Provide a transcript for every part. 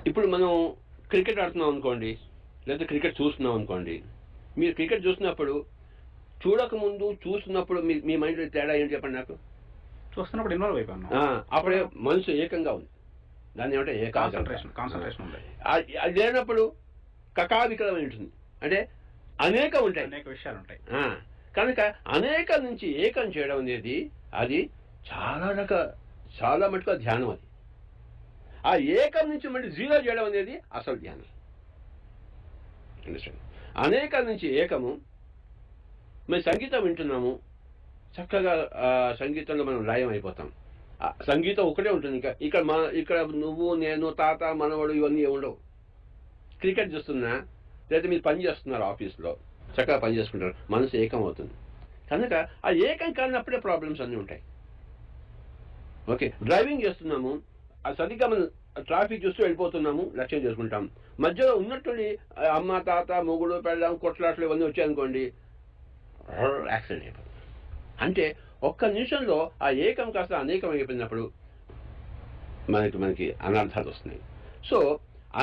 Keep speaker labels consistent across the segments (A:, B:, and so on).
A: ఇప్పుడు మనం క్రికెట్ ఆడుతున్నాం అనుకోండి, లేదా క్రికెట్ చూస్తున్నాం అనుకోండి. మీరు క్రికెట్ చూసినప్పుడు చూడకముందు చూస్తున్నప్పుడు మీ మైండ్లో తేడా ఏంటి చెప్పండి నాకు.
B: చూస్తున్నప్పుడు ఇన్వాల్వ్ అయిపోయాను.
A: అప్పుడే మనసు ఏకంగా ఉంది. దాన్ని ఏమంటే
B: కాన్సన్ట్రేషన్ ఉంది.
A: అది లేనప్పుడు కకావికలమై ఉంటుంది. అంటే అనేక ఉంటాయి,
B: అనేక విషయాలు ఉంటాయి.
A: కనుక అనేక నుంచి ఏకం చేయడం అనేది అది చాలా మటుకు ధ్యానం. అది ఆ ఏకం నుంచి మళ్ళీ జీరో చేయడం అనేది అసలు ధ్యానం. అనేక నుంచి ఏకము. మేము సంగీతం వింటున్నాము, చక్కగా సంగీతంలో మనం లయం అయిపోతాం. సంగీతం ఒకటే ఉంటుంది. ఇక్కడ నువ్వు నేను తాత మనవాడు ఇవన్నీ ఉండవు. క్రికెట్ చూస్తున్నా, లేదా మీరు పని చేస్తున్నారు ఆఫీస్లో, చక్కగా పని చేసుకుంటారు, మనసు ఏకం అవుతుంది. కనుక ఆ ఏకం కానప్పుడే ప్రాబ్లమ్స్ అన్నీ ఉంటాయి. ఓకే, డ్రైవింగ్ చేస్తున్నాము, సరిగ్గా మనం ట్రాఫిక్ చూస్తూ వెళ్ళిపోతున్నాము, లక్ష్యం చేసుకుంటాం. మధ్యలో ఉన్నట్టుండి అమ్మ తాత మొగుడు పెళ్ళాం కొట్లాట్లు ఇవన్నీ వచ్చాయనుకోండి, యాక్సిడెంట్ అయిపోతుంది. అంటే ఒక్క నిమిషంలో ఆ ఏకం కాస్త అనేకం అయిపోయినప్పుడు మనకి అనర్థాలు వస్తున్నాయి. సో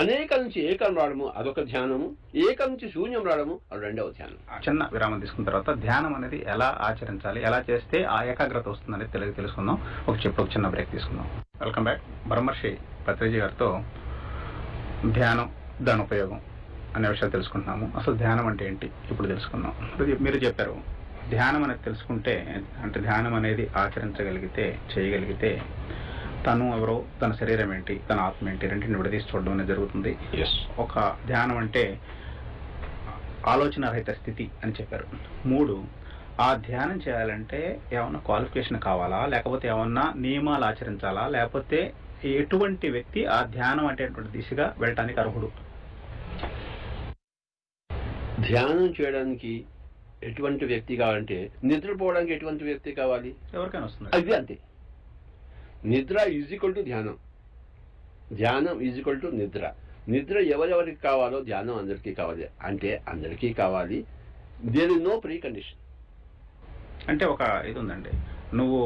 A: అనేక నుంచి ఏకం రావడము అదొక ధ్యానము, ఏకం నుంచి శూన్యం రావడము అది రెండవ ధ్యానం.
B: చిన్న విరామం తీసుకున్న తర్వాత ధ్యానం అనేది ఎలా ఆచరించాలి, ఎలా చేస్తే ఆ ఏకాగ్రత వస్తుందని తెలుసుకుందాం. ఒక చిన్న బ్రేక్ తీసుకుందాం. Welcome back. బ్రహ్మర్షి పత్రిజీ గారితో ధ్యానం, దాని ఉపయోగం అనే విషయాలు తెలుసుకుంటున్నాము. అసలు ధ్యానం అంటే ఏంటి ఇప్పుడు తెలుసుకుందాం. మీరు చెప్పారు ధ్యానం అనేది తెలుసుకుంటే, అంటే ధ్యానం అనేది ఆచరించగలిగితే, చేయగలిగితే తను ఎవరో, తన శరీరం ఏంటి, తన ఆత్మ ఏంటి, రెండింటిని విడదీసి చూడడం అనేది జరుగుతుంది. ఒక ధ్యానం అంటే ఆలోచన రహిత స్థితి అని చెప్పారు. 3, ఆ ధ్యానం చేయాలంటే ఏమన్నా క్వాలిఫికేషన్ కావాలా, లేకపోతే ఏమన్నా నియమాలు ఆచరించాలా, లేకపోతే ఎటువంటి వ్యక్తి ఆ ధ్యానం అనేటువంటి దిశగా వెళ్ళటానికి అర్హుడు?
A: ధ్యానం చేయడానికి ఎటువంటి వ్యక్తి కావాలంటే, నిద్రపోవడానికి ఎటువంటి వ్యక్తి కావాలి?
B: ఎవరికైనా వస్తుంది.
A: అది అంతే. నిద్ర ఈజ్ ఈక్వల్ టు ధ్యానం, ధ్యానం ఈజ్ ఈక్వల్ టు నిద్ర. నిద్ర ఎవరెవరికి కావాలో ధ్యానం అందరికీ కావాలి. అంటే అందరికీ కావాలి. There is no precondition.
B: అంటే ఒక ఇది ఉందండి, నువ్వు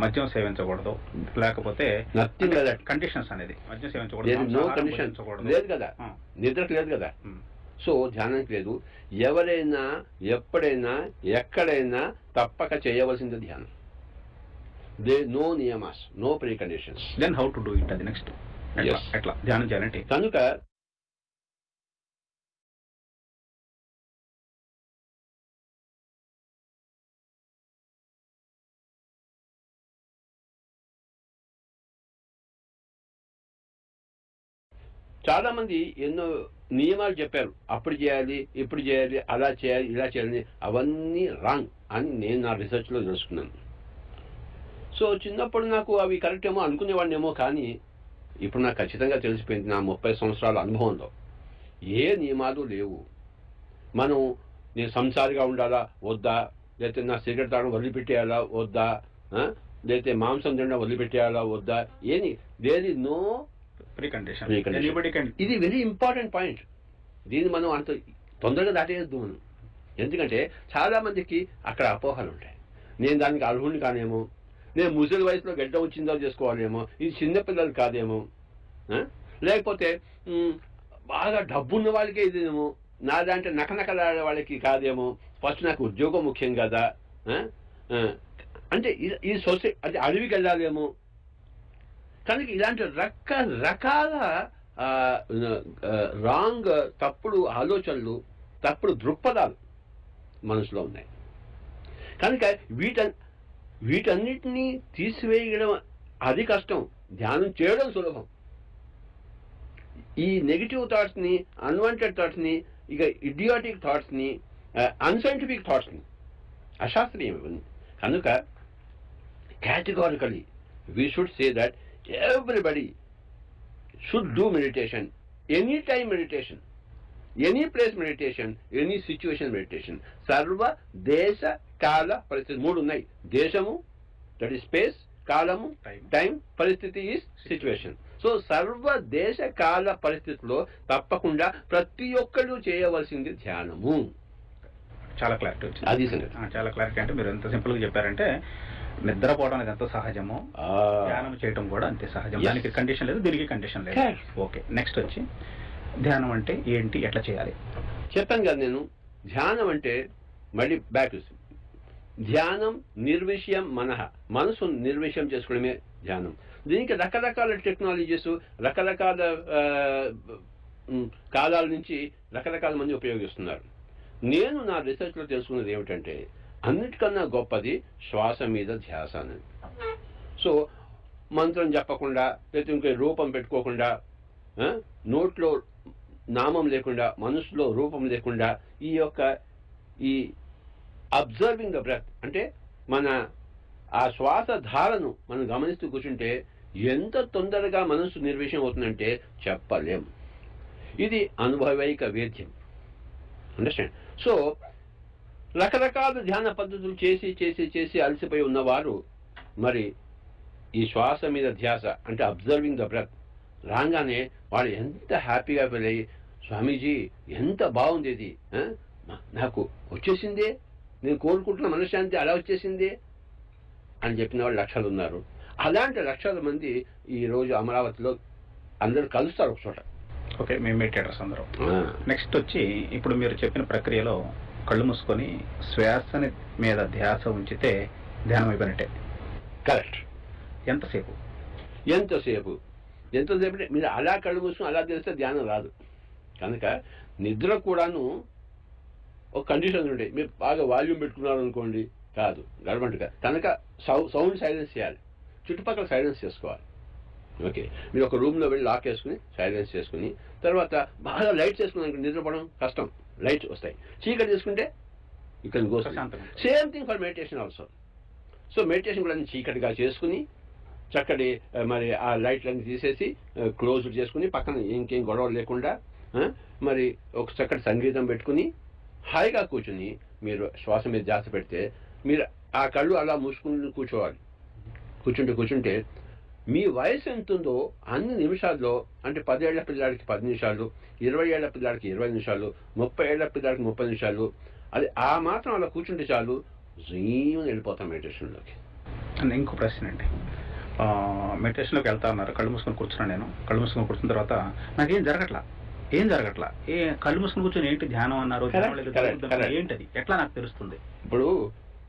B: మద్యం సేవించకూడదు, లేకపోతే
A: నథింగ్ లైక్
B: కండిషన్స్ అనేది. మద్యం
A: సేవించకూడదు, నో కండిషన్ లేదు కదా, నిద్రకు లేదు కదా. సో ధ్యానానికి లేదు. ఎవరైనా ఎప్పుడైనా ఎక్కడైనా తప్పక చేయవలసింది ధ్యానం. నో నియమాస్, no preconditions.
B: Then how to do it? అది నెక్స్ట్ ఎట్లా ధ్యానం చేయాలంటే.
A: కనుక చాలా మంది ఎన్నో నియమాలు చెప్పారు, అప్పుడు చేయాలి, ఇప్పుడు చేయాలి, అలా చేయాలి, ఇలా చేయాలి. అవన్నీ రాంగ్ అని నేను నా రీసెర్చ్లో తెలుసుకున్నాను. సో చిన్నప్పుడు నాకు అవి కరెక్ట్ ఏమో అనుకునేవాడినేమో, కానీ ఇప్పుడు నాకు ఖచ్చితంగా తెలిసిపోయింది నా 30 సంవత్సరాల అనుభవంలో ఏ నియమాలు లేవు. నేను సంసారిగా ఉండాలా వద్దా, లేకపోతే నా సిగరెట్ తాగడం వదిలిపెట్టేయాలా వద్దా, లేకపోతే మాంసం తినడం వదిలిపెట్టేయాలా వద్దా, there is no
B: precondition.
A: ఇది వెరీ ఇంపార్టెంట్ పాయింట్. దీన్ని మనం అంత తొందరగా దాటేయద్దు మనం. ఎందుకంటే చాలా మందికి అక్కడ అపోహలు ఉంటాయి. నేను దానికి అర్హుడిని కానేమో, నేను ముసలి వయసులో గడ్డ వచ్చిందో చేసుకోవాలేమో, ఇది చిన్నపిల్లలు కాదేమో, లేకపోతే బాగా డబ్బున్న వాళ్ళకే ఇదేమో, నాదంటే నకనకలాడే వాళ్ళకి కాదేమో, ఫస్ట్ నాకు ఉద్యోగం ముఖ్యం కదా, అంటే ఈ సొసైటీ అంటే అడవికి వెళ్ళాలేమో. కనుక ఇలాంటి రకరకాల రాంగ్ తప్పుడు ఆలోచనలు, తప్పుడు దృక్పథాలు మనసులో ఉన్నాయి. కనుక వీటన్నిటినీ తీసివేయడం అది కష్టం, ధ్యానం చేయడం సులభం. ఈ నెగిటివ్ థాట్స్ని, అన్వాంటెడ్ థాట్స్ని, ఇక ఇడియాటిక్ థాట్స్ని, అన్సైంటిఫిక్ థాట్స్ని, అశాస్త్రీయం ఇవన్నీ. కనుక categorically we should say that everybody should do meditation, anytime meditation, any place meditation, any situation meditation. Sarva desha kala paristiti. 3 ఉన్నాయి. దేశము, that is space, కాలము, time, పరిస్థితి is situation. సో సర్వ దేశ కాల పరిస్థితిలో తప్పకుండా ప్రతి ఒక్కరు చేయవలసింది ధ్యానము.
B: చాలా క్లారిటీ వచ్చింది.
A: అది సంగతి.
B: చాలా క్లారిటీ. అంటే మీరు ఎంత సింపుల్గా చెప్పారంటే నిద్రపోవడం అనేది ఎంత సహజమో ధ్యానం చేయడం కూడా అంతే సహజం. దానికి కండిషన్ లేదు, దీనికి కండిషన్ లేదు. ఓకే, నెక్స్ట్ వచ్చి ధ్యానం అంటే ఏంటి, ఎట్లా చేయాలి?
A: చెప్పాను కదా నేను. ధ్యానం అంటే మళ్ళీ బ్యాక్, ధ్యానం నిర్విషయం మనసు నిర్విషయం చేసుకోవడమే ధ్యానం. దీనికి రకరకాల టెక్నాలజీస్, రకరకాల కాలాల నుంచి రకరకాల మంది ఉపయోగిస్తున్నారు. నేను నా రీసెర్చ్లో తెలుసుకున్నది ఏమిటంటే అన్నిటికన్నా గొప్పది శ్వాస మీద ధ్యాస అనేది. సో మంత్రం చెప్పకుండా, లేకపోతే ఇంకో రూపం పెట్టుకోకుండా, నోట్లో నామం లేకుండా, మనసులో రూపం లేకుండా, ఈ అబ్జర్వింగ్ ద బ్రెత్ అంటే మన ఆ శ్వాస ధారను మనం గమనిస్తూ కూర్చుంటే ఎంత తొందరగా మనసు నిర్విషయం అవుతుందంటే చెప్పలేం. ఇది అనుభవైక వేద్యం. అండర్స్టాండ్? సో రకరకాల ధ్యాన పద్ధతులు చేసి చేసి చేసి అలసిపోయి ఉన్నవారు మరి ఈ శ్వాస మీద ధ్యాస అంటే అబ్జర్వింగ్ ద బ్రెత్ రాగానే వాళ్ళు ఎంత హ్యాపీగా ఫీల్ అయ్యి, స్వామీజీ ఎంత బాగుంది ఇది, నాకు వచ్చేసిందే, నేను కోరుకుంటున్న మనశ్శాంతి అలా వచ్చేసిందే అని చెప్పిన వాళ్ళు లక్షలు ఉన్నారు. అలాంటి లక్షల మంది ఈరోజు అమరావతిలో అందరూ కలుస్తారు ఒక చోట.
B: ఓకే, మేము మెడిటేటర్స్ అందరూ. నెక్స్ట్ వచ్చి ఇప్పుడు మీరు చెప్పిన ప్రక్రియలో కళ్ళు మూసుకొని శ్వాసని మీద ధ్యాస ఉంచితే ధ్యానం అయిపోయినట్టే.
A: కరెక్ట్.
B: ఎంతసేపు
A: అంటే మీరు అలా కళ్ళు మూసుకొని అలా తెలిస్తే ధ్యానం రాదు. కనుక నిద్ర కూడాను ఒక కండిషన్ ఉంటాయి. మీరు బాగా వాల్యూమ్ పెట్టుకున్నారు అనుకోండి, కాదు గడమంటగా. కనుక సౌండ్ సైలెన్స్ చేయాలి, చుట్టుపక్కల సైలెన్స్ చేసుకోవాలి. ఓకే, మీరు ఒక రూమ్లో వెళ్ళి లాక్ వేసుకుని సైలెన్స్ చేసుకుని తర్వాత బాగా లైట్స్ వేసుకుని నిద్రపోవడం కష్టం, లైట్స్ వస్తాయి. చీకటి తీసుకుంటే ఇక్కడ same thing for meditation also. So meditation కూడా చీకటిగా చేసుకుని చక్కటి మరి ఆ లైట్లన్నీ తీసేసి క్లోజ్ చేసుకుని పక్కన ఇంకేం గొడవ లేకుండా మరి ఒక చక్కటి సంగీతం పెట్టుకుని హాయిగా కూర్చుని మీరు శ్వాస మీద ధ్యాస పెడితే మీరు ఆ కళ్ళు అలా మూసుకుని కూర్చుంటే మీ వయసు ఎంత ఉందో అన్ని నిమిషాల్లో, అంటే 10 ఏళ్ల పిల్లాడికి 10 నిమిషాలు, 20 ఏళ్ల పిల్లాడికి 20 నిమిషాలు, 30 ఏళ్ల పిల్లాడికి 30 నిమిషాలు, అది ఆ మాత్రం అలా కూర్చుంటే చాలు, జీవన వెళ్ళిపోతాం మెడిటేషన్లోకి.
B: ఇంకో ప్రశ్న అండి, మెడిటేషన్లోకి వెళ్తా ఉన్నారు, కళ్ళు మూసుకొని కూర్చున్నాను. నేను కళ్ళు మూసుకొని కూర్చున్న తర్వాత నాకేం జరగట్లా, కళ్ళు మూసుకొని కూర్చొని ఏంటి ధ్యానం అన్నారు, ఏంటది, ఎట్లా నాకు తెలుస్తుంది?
A: ఇప్పుడు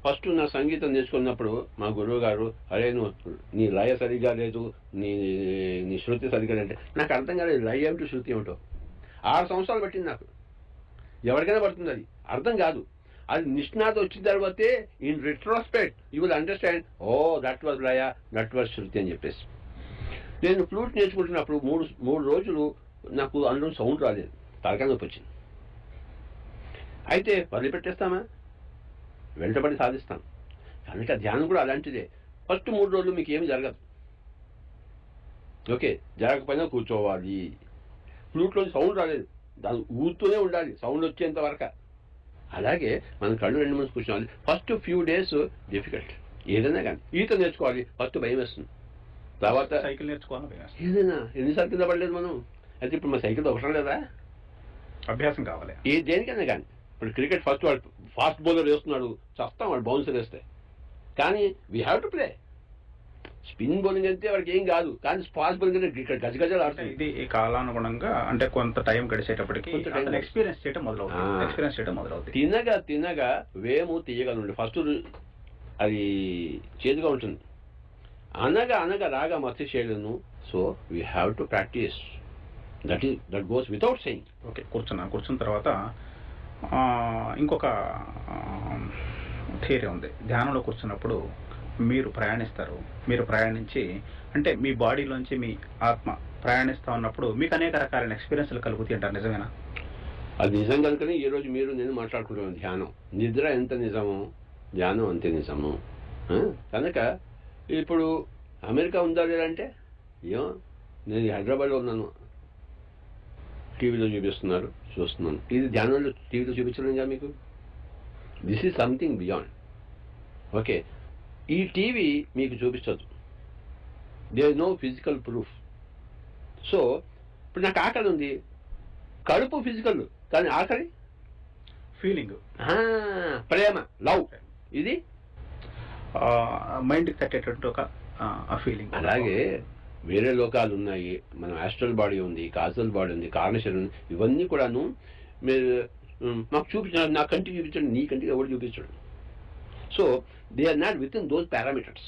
A: ఫస్ట్ నా సంగీతం నేర్చుకున్నప్పుడు మా గురువు గారు, అరే నువ్వు నీ లయ సరిగా లేదు, నీ శృతి సరిగా అంటే నాకు అర్థం కాలేదు. లయ ఏమిటో శృతి ఏమిటో 6 సంవత్సరాలు పట్టింది నాకు. ఎవరికైనా పడుతుంది, అది అర్థం కాదు. అది నిష్ణాత వచ్చిన తర్వాతే in retrospect you will understand, oh that was లయ, దట్ వాజ్ శృతి అని చెప్పేసి. నేను ఫ్లూట్ నేర్చుకుంటున్నప్పుడు 3 రోజులు నాకు అందులో సౌండ్ రాలేదు, తలకాయ నొప్పి వచ్చింది. అయితే వదిలిపెట్టేస్తామా, వెంటబడి సాధిస్తాం. కనుక ధ్యానం కూడా అలాంటిదే. ఫస్ట్ 3 రోజులు మీకు ఏమి జరగదు. ఓకే, జరగకపోయినా కూర్చోవాలి. ఫ్లూట్లో సౌండ్ రాలేదు, దాన్ని ఊరుతూనే ఉండాలి సౌండ్ వచ్చేంత వరకు. అలాగే మన కళ్ళు 2 మంది కూర్చోవాలి. First few days difficult. ఏదైనా కానీ ఈత నేర్చుకోవాలి, ఫస్ట్ భయం వేస్తుంది. తర్వాత
B: సైకిల్ నేర్చుకోవాలి,
A: ఏదైనా ఎన్నిసార్లు కింద పడలేదు మనం. అయితే ఇప్పుడు మన సైకిల్ అవసరం లేదా,
B: అభ్యాసం కావాలి.
A: దేనికైనా కానీ. ఇప్పుడు క్రికెట్ ఫస్ట్ వాడు ఫాస్ట్ బౌలర్ వేస్తున్నాడు, చస్తాం వాడు బౌన్సర్ వేస్తే. కానీ we have to play. Spin bowling అయితే వాడికి ఏం కాదు, కానీ ఫాస్ట్ బౌలింగ్ అంటే ఇక్కడ గజగజాలు ఆడుతుంది.
B: ఇది ఈ కాలానుగుణంగా అంటే కొంత టైం గడిచేటప్పటికి ఎక్స్పీరియన్స్ చేయడం మొదలవుతుంది.
A: తినగా వేము తీయగలండి. ఫస్ట్ అది చేదుగా ఉంటుంది, అనగా రాగా మత్స్య శైలను. So we have to practice. That goes without saying.
B: Okay, కూర్చున్న తర్వాత ఇంకొక థియరీ ఉంది. ధ్యానంలో కూర్చున్నప్పుడు మీరు ప్రయాణించి అంటే మీ బాడీలోంచి మీ ఆత్మ ప్రయాణిస్తూ ఉన్నప్పుడు మీకు అనేక రకాలైన ఎక్స్పీరియన్స్లు కలుగుతాయి అంటారు, నిజమేనా?
A: అది నిజం కనుకనే ఈరోజు మీరు నేను మాట్లాడుకుంటున్నాను. ధ్యానం నిద్ర ఎంత నిజమో ధ్యానం అంతే నిజము. కనుక ఇప్పుడు అమెరికా ఉందా లేదంటే, ఏమో నేను హైదరాబాద్లో ఉన్నాను, టీవీలో చూస్తున్నాను. ఇది ధ్యానంలో టీవీలో చూపించడం కదా మీకు. This is something beyond. Okay, ఈ టీవీ మీకు చూపించదు, there no physical proof. So ఇప్పుడు నాకు ఆకలి ఉంది, కడుపు ఫిజికల్ కానీ ఆకలి
B: ఫీలింగ్,
A: ప్రేమ, లవ్. ఇది
B: మైండ్కి తట్టేటట్టు ఒక ఫీలింగ్.
A: అలాగే వేరే లోకాలు ఉన్నాయి, మన ఆస్ట్రల్ బాడీ ఉంది, కాజల్ బాడీ ఉంది, కార్నషన్ ఉంది. ఇవన్నీ కూడాను మీరు మాకు చూపించారు, నా కంటికి చూపించండి, నీ కంటికి ఎవరు చూపించడు. So they are not within those parameters.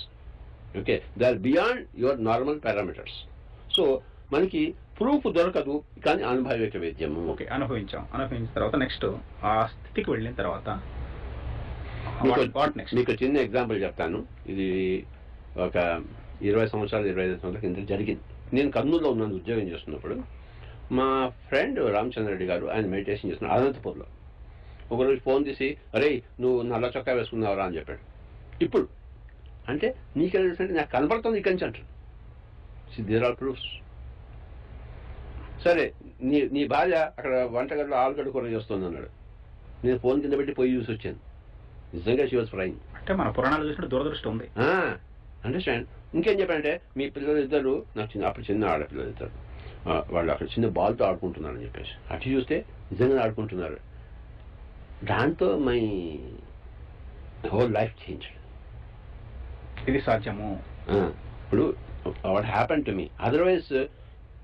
A: Okay, they are beyond your normal parameters. So మనకి ప్రూఫ్ దొరకదు, కానీ అనుభవిక వేద్యము.
B: ఓకే, అనుభవించిన తర్వాత నెక్స్ట్ ఆ స్థితికి వెళ్ళిన తర్వాత
A: మీకు చిన్న ఎగ్జాంపుల్ చెప్తాను. ఇది ఒక 20 సంవత్సరాలు 25 సంవత్సరాల కింద జరిగింది. నేను కర్నూలులో ఉన్నాను ఉద్యోగం చేస్తున్నప్పుడు. మా ఫ్రెండ్ రామచంద్ర రెడ్డి గారు, ఆయన మెడిటేషన్ చేస్తున్నారు అనంతపూర్లో. ఒకరోజు ఫోన్ తీసి, అరే నువ్వు నల్ల చొక్కా వేసుకున్నావురా అని చెప్పాడు. ఇప్పుడు అంటే నీకెలా తెలుసు అంటే, నాకు కనపడుతుంది ఇక్కడి నుంచి అంటాడు. There are proofs. సరే, నీ భార్య అక్కడ వంటగదిలో ఆలుగడ్డ కూర చేస్తుంది అన్నాడు. నేను ఫోన్ కింద పెట్టి పోయి చూసి వచ్చాను. నిజంగా షీ వాజ్ ఫ్రైయింగ్.
B: అంటే మన పురాణాలు చూసినట్టు దురదృష్టం ఉంది.
A: అండర్స్టాండ్. ఇంకేం చెప్పానంటే, మీ పిల్లలు ఇద్దరు, నాకు అప్పుడు చిన్న ఆడపిల్లలు ఇద్దరు, వాళ్ళు అక్కడ చిన్న బాల్తో ఆడుకుంటున్నారని చెప్పేసి అటు చూస్తే నిజంగా ఆడుకుంటున్నారు. దాంతో మై హోల్ లైఫ్ చేంజ్.
B: ఇది సాధ్యము.
A: ఇప్పుడు what happen to me. Otherwise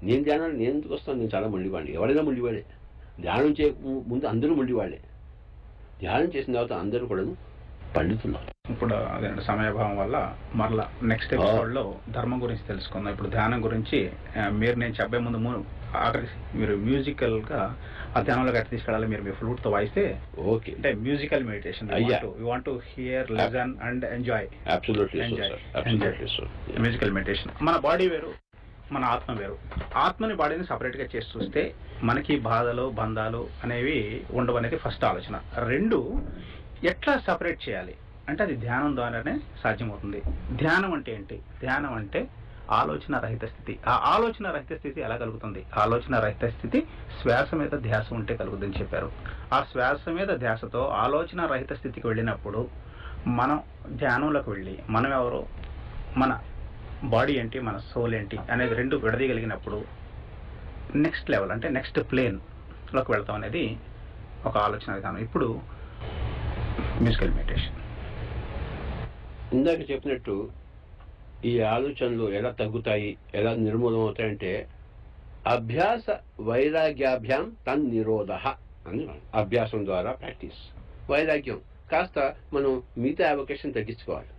A: నేను ధ్యానాలు నేను ఎందుకు వస్తాను? నేను చాలా మొండివాడిని. ఎవరైనా మొండివాడే. ధ్యానం చేయక ముందు అందరూ మొండివాడే. ధ్యానం చేసిన తర్వాత అందరూ కూడా పండితులు.
B: ఇప్పుడు అదే సమయభావం వల్ల మరలా నెక్స్ట్ ఎపిసోడ్లో ధర్మం గురించి తెలుసుకుందాం. ఇప్పుడు ధ్యానం గురించి నేను చెప్పే ముందు ఆఖరి మీరు మ్యూజికల్గా ఆ ధ్యానంలోకి అట్లా తీసుకెళ్ళాలి. మీరు మీ ఫ్లూట్తో వాయిస్తే
A: ఓకే,
B: అంటే musical meditation. You want to hear, listen and enjoy. Musical meditation. మన బాడీ వేరు, మన ఆత్మ వేరు. ఆత్మని బాడీని సపరేట్గా చేసి చూస్తే మనకి బాధలు బంధాలు అనేవి ఉండవు అనేది ఫస్ట్ ఆలోచన. రెండు, ఎట్లా సపరేట్ చేయాలి అంటే అది ధ్యానం ద్వారానే సాధ్యమవుతుంది. ధ్యానం అంటే ఏంటి? ధ్యానం అంటే ఆలోచన రహిత స్థితి. ఆ ఆలోచన రహిత స్థితి ఎలా కలుగుతుంది? ఆలోచన రహిత స్థితి శ్వాస మీద ధ్యాస ఉంటే కలుగుతుందని చెప్పారు. ఆ శ్వాస మీద ధ్యాసతో ఆలోచన రహిత స్థితికి వెళ్ళినప్పుడు మనం ధ్యానంలోకి వెళ్ళి మనం ఎవరో, మన బాడీ ఏంటి, మన సోల్ ఏంటి అనేది రెండు విడదీయగలిగినప్పుడు నెక్స్ట్ లెవెల్ అంటే నెక్స్ట్ ప్లేన్లోకి వెళ్తాం అనేది ఒక ఆలోచన విధానం. ఇప్పుడు మ్యూజికల్ మెడిటేషన్.
A: ఇందాక చెప్పినట్టు ఈ ఆలోచనలు ఎలా తగ్గుతాయి, ఎలా నిర్మూలన అవుతాయంటే అభ్యాస వైరాగ్యాభ్యాం తన్ నిరోధ అని. అభ్యాసం ద్వారా ప్రాక్టీస్. వైరాగ్యం కాస్త మనం మిగతా అవకాశం తగ్గించుకోవాలి.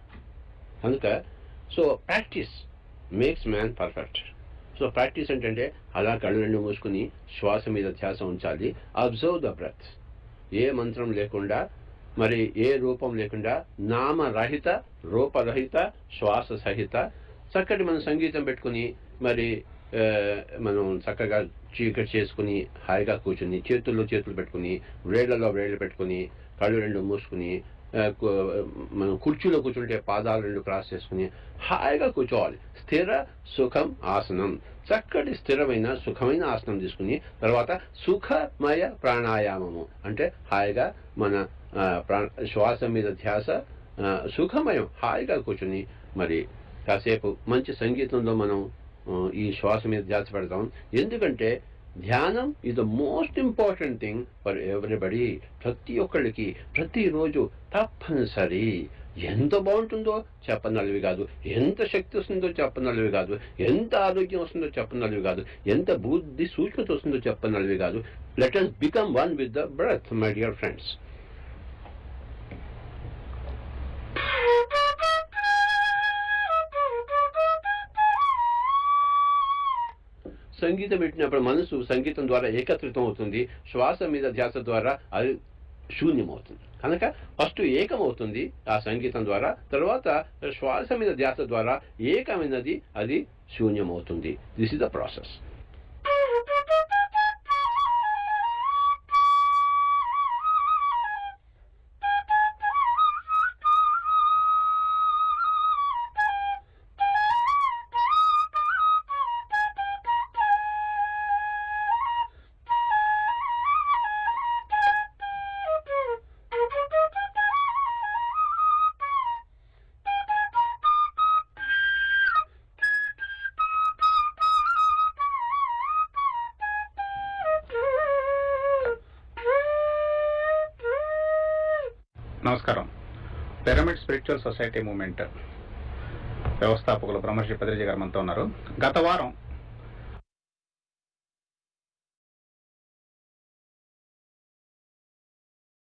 A: కనుక so practice makes man perfect. So practice ఏంటంటే అలా కళ్ళు రెండు మూసుకుని శ్వాస మీద ధ్యాస ఉంచాలి. Observe the breath. ఏ మంత్రం లేకుండా, మరి ఏ రూపం లేకుండా, నామరహిత రూపరహిత శ్వాస సహిత చక్కటి మనం సంగీతం పెట్టుకుని, మరి మనం చక్కగా చీకటి చేసుకుని హాయిగా కూర్చుని చేతుల్లో చేతులు పెట్టుకుని వేళ్లలో వేళ్ళు పెట్టుకుని కళ్ళు రెండు మూసుకుని, మనం కుర్చీలో కూర్చుంటే పాదాలు రెండు క్రాస్ చేసుకుని హాయిగా కూర్చోవాలి. స్థిర సుఖం ఆసనం. చక్కటి స్థిరమైన సుఖమైన ఆసనం తీసుకుని తర్వాత సుఖమయ ప్రాణాయామము అంటే హాయిగా మన శ్వాస మీద ధ్యాస, సుఖమయం హాయిగా కూర్చుని మరి కాసేపు మంచి సంగీతంలో మనం ఈ శ్వాస మీద ధ్యాస పెడతాం. ఎందుకంటే ధ్యానం is the most important thing for everybody. ప్రతి ఒక్కళ్ళకి ప్రతిరోజు తప్పనిసరి. ఎంత బాగుంటుందో చెప్పనల్లివి కాదు, ఎంత శక్తి వస్తుందో చెప్పనల్లివి కాదు, ఎంత ఆరోగ్యం వస్తుందో చెప్పనల్లివి కాదు, ఎంత బుద్ధి సూక్ష్మత వస్తుందో చెప్పనల్లివి కాదు. Let us become one with the breath, my dear friends. సంగీతం పెట్టినప్పుడు మనసు సంగీతం ద్వారా ఏకత్రితం అవుతుంది. శ్వాస మీద ధ్యాస ద్వారా అది శూన్యమవుతుంది. కనుక ఫస్ట్ ఏకమవుతుంది ఆ సంగీతం ద్వారా, తర్వాత శ్వాస మీద ధ్యాస ద్వారా ఏకమైనది అది శూన్యమవుతుంది. This is the process.
B: నమస్కారం. పిరమిడ్ స్పిరిచువల్ సొసైటీ మూవ్మెంట్ వ్యవస్థాపకులు బ్రహ్మర్షి పత్రిజీ గారు మనతో ఉన్నారు. గత వారం